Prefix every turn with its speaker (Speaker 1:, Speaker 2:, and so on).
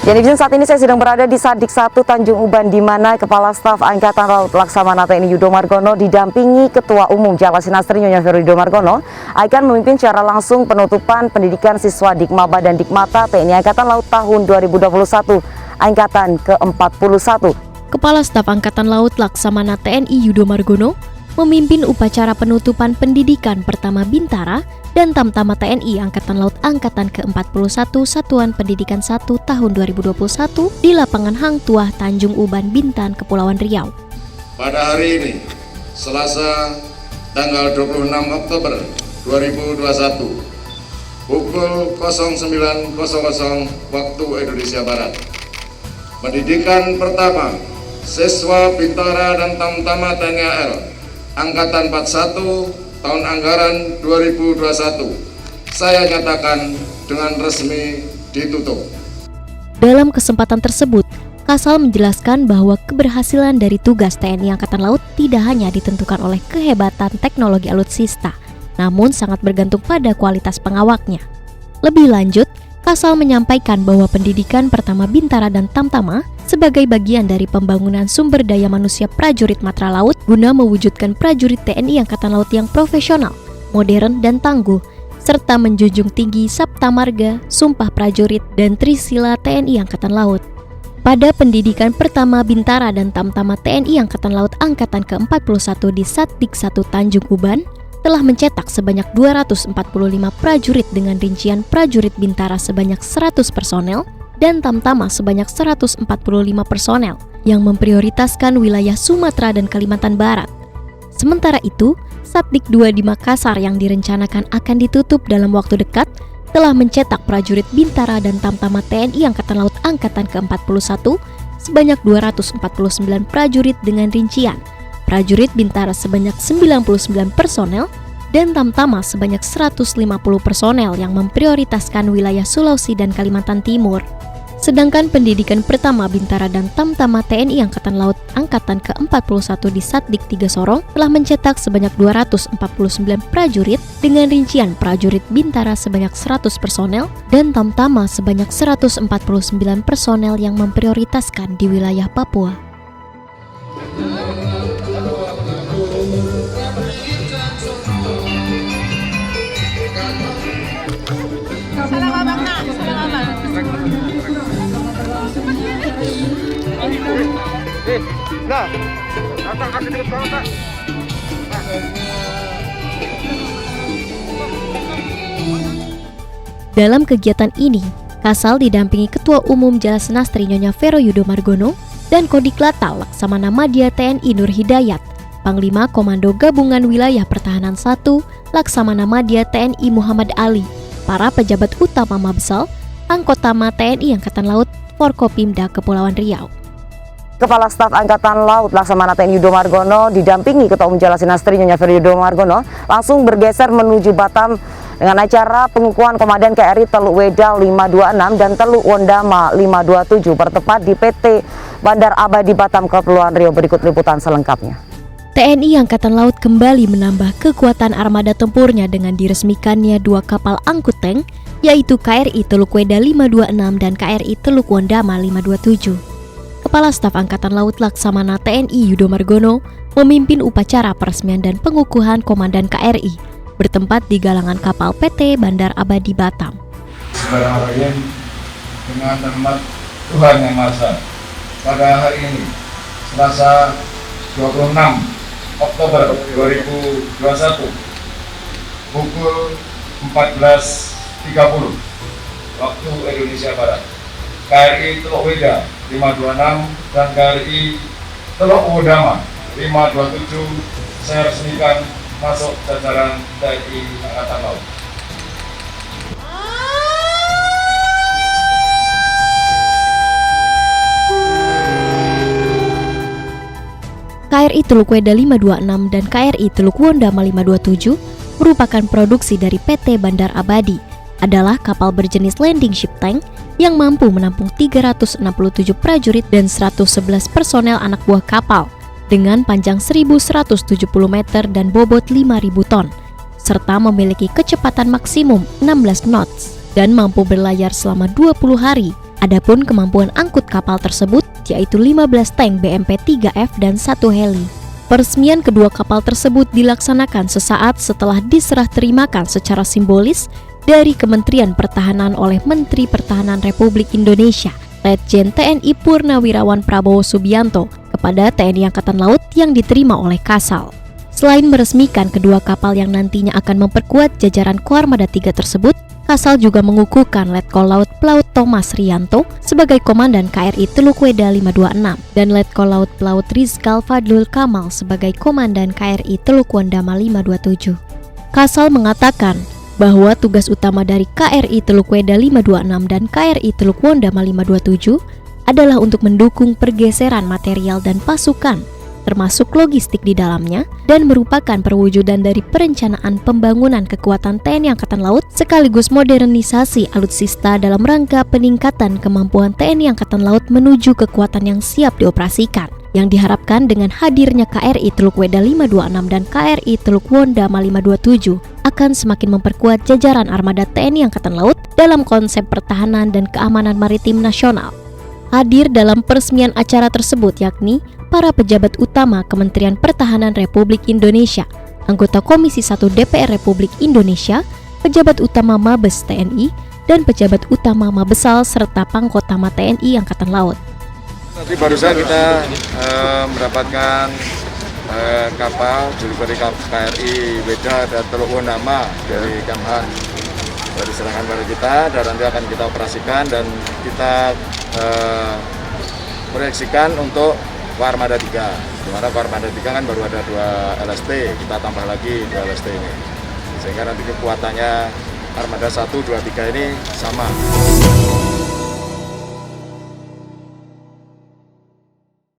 Speaker 1: Jadi saat ini saya sedang berada di Sadik 1 Tanjung Uban, di mana Kepala Staf Angkatan Laut Laksamana TNI Yudo Margono didampingi Ketua Umum Jawa Sinastri Nyonya Vero Yudo Margono akan memimpin secara langsung penutupan pendidikan siswa Dikmaba dan Dikmata TNI Angkatan Laut tahun 2021 Angkatan ke-41.
Speaker 2: Kepala Staf Angkatan Laut Laksamana TNI Yudo Margono memimpin upacara penutupan pendidikan pertama Bintara dan Tamtama TNI Angkatan Laut Angkatan ke-41 Satuan Pendidikan 1 tahun 2021 di lapangan Hang Tuah Tanjung Uban, Bintan, Kepulauan Riau.
Speaker 3: Pada hari ini, Selasa tanggal 26 Oktober 2021, pukul 09.00 waktu Indonesia Barat. Pendidikan pertama siswa Bintara dan Tamtama TNI AL Angkatan 41 tahun anggaran 2021 saya nyatakan dengan resmi ditutup.
Speaker 2: Dalam kesempatan tersebut, Kasal menjelaskan bahwa keberhasilan dari tugas TNI Angkatan Laut tidak hanya ditentukan oleh kehebatan teknologi alutsista, namun sangat bergantung pada kualitas pengawaknya. Lebih lanjut, Kasal menyampaikan bahwa pendidikan pertama Bintara dan Tamtama sebagai bagian dari pembangunan sumber daya manusia prajurit Matra Laut guna mewujudkan prajurit TNI Angkatan Laut yang profesional, modern, dan tangguh, serta menjunjung tinggi Sabta Marga, Sumpah Prajurit, dan Trisila TNI Angkatan Laut. Pada pendidikan pertama Bintara dan Tamtama TNI Angkatan Laut Angkatan ke-41 di Sadik 1 Tanjung Uban, telah mencetak sebanyak 245 prajurit dengan rincian prajurit Bintara sebanyak 100 personel dan Tamtama sebanyak 145 personel yang memprioritaskan wilayah Sumatera dan Kalimantan Barat. Sementara itu, Satdik 2 di Makassar yang direncanakan akan ditutup dalam waktu dekat telah mencetak prajurit Bintara dan Tamtama TNI Angkatan Laut Angkatan ke-41 sebanyak 249 prajurit dengan rincian prajurit Bintara sebanyak 99 personel dan Tamtama sebanyak 150 personel yang memprioritaskan wilayah Sulawesi dan Kalimantan Timur. Sedangkan pendidikan pertama Bintara dan Tamtama TNI Angkatan Laut Angkatan ke-41 di Satdik 3 Sorong telah mencetak sebanyak 249 prajurit dengan rincian prajurit Bintara sebanyak 100 personel dan Tamtama sebanyak 149 personel yang memprioritaskan di wilayah Papua. Dalam kegiatan ini, Kasal didampingi Ketua Umum Jawa Sinastri Nyonya Vero Yudo Margono dan Kodiklatal Laksamana Madya TNI Nur Hidayat, Panglima Komando Gabungan Wilayah Pertahanan 1 Laksamana Madya TNI Muhammad Ali, para pejabat utama Mabsal, Angkotama TNI Angkatan Laut, Forkopimda Kepulauan Riau.
Speaker 1: Kepala Staf Angkatan Laut Laksamana TNI Yudo Margono didampingi Ketua Umum Jawa Sinastri Nyonya Vero Yudo Margono langsung bergeser menuju Batam dengan acara pengukuhan Komandan KRI Teluk Wedal 526 dan Teluk Wondama 527 bertepat di PT Bandar Abadi Batam, Kepulauan Riau. Berikut liputan selengkapnya.
Speaker 2: TNI Angkatan Laut kembali menambah kekuatan armada tempurnya dengan diresmikannya 2 kapal angkut tank, yaitu KRI Teluk Wedal 526 dan KRI Teluk Wondama 527. Kepala Staf Angkatan Laut Laksamana TNI Yudo Margono memimpin upacara peresmian dan pengukuhan Komandan KRI bertempat di galangan kapal PT Bandar Abadi Batam.
Speaker 3: Saudara hadirin, dengan rahmat Tuhan Yang Maha Esa, pada hari ini, Selasa 26 Oktober 2021, pukul 14.30 waktu Indonesia Barat, KRI Teluk Wedal 526 dan KRI Teluk Wondama 527 saya resmikan masuk jajaran TNI Angkatan Laut.
Speaker 2: KRI Teluk Wedal 526 dan KRI Teluk Wondama 527 merupakan produksi dari PT Bandar Abadi, adalah kapal berjenis landing ship tank yang mampu menampung 367 prajurit dan 111 personel anak buah kapal dengan panjang 1.170 meter dan bobot 5.000 ton, serta memiliki kecepatan maksimum 16 knots dan mampu berlayar selama 20 hari Adapun kemampuan angkut kapal tersebut yaitu 15 tank BMP-3F dan 1 heli. Peresmian kedua kapal tersebut dilaksanakan sesaat setelah diserah terimakan secara simbolis dari Kementerian Pertahanan oleh Menteri Pertahanan Republik Indonesia, Letjen TNI Purnawirawan Prabowo Subianto kepada TNI Angkatan Laut yang diterima oleh Kasal. Selain meresmikan kedua kapal yang nantinya akan memperkuat jajaran Koarmada 3 tersebut, Kasal juga mengukuhkan Letkol Laut Pelaut Thomas Rianto sebagai Komandan KRI Teluk Weda 526 dan Letkol Laut Pelaut Rizkal Fadlul Kamal sebagai Komandan KRI Teluk Wondama 527. Kasal mengatakan bahwa tugas utama dari KRI Teluk Weda 526 dan KRI Teluk Wondama 527 adalah untuk mendukung pergeseran material dan pasukan, termasuk logistik di dalamnya, dan merupakan perwujudan dari perencanaan pembangunan kekuatan TNI Angkatan Laut sekaligus modernisasi alutsista dalam rangka peningkatan kemampuan TNI Angkatan Laut menuju kekuatan yang siap dioperasikan. Yang diharapkan dengan hadirnya KRI Teluk Weda 526 dan KRI Teluk Wondama 527 akan semakin memperkuat jajaran armada TNI Angkatan Laut dalam konsep pertahanan dan keamanan maritim nasional. Hadir dalam peresmian acara tersebut yakni para pejabat utama Kementerian Pertahanan Republik Indonesia, anggota Komisi 1 DPR Republik Indonesia, pejabat utama Mabes TNI, dan pejabat utama Mabesal serta Pangkotama TNI Angkatan Laut.
Speaker 3: Tadi barusan kita mendapatkan kapal delivery KRI Weda dan Teluk Wondama dari Kamhan dari serangan pada kita, dan nanti akan kita operasikan dan kita proyeksikan untuk Koarmada 3, dimana Koarmada 3 kan baru ada 2 LST, kita tambah lagi 2 LST ini, sehingga nanti kekuatannya Armada 1, 2, 3 ini sama.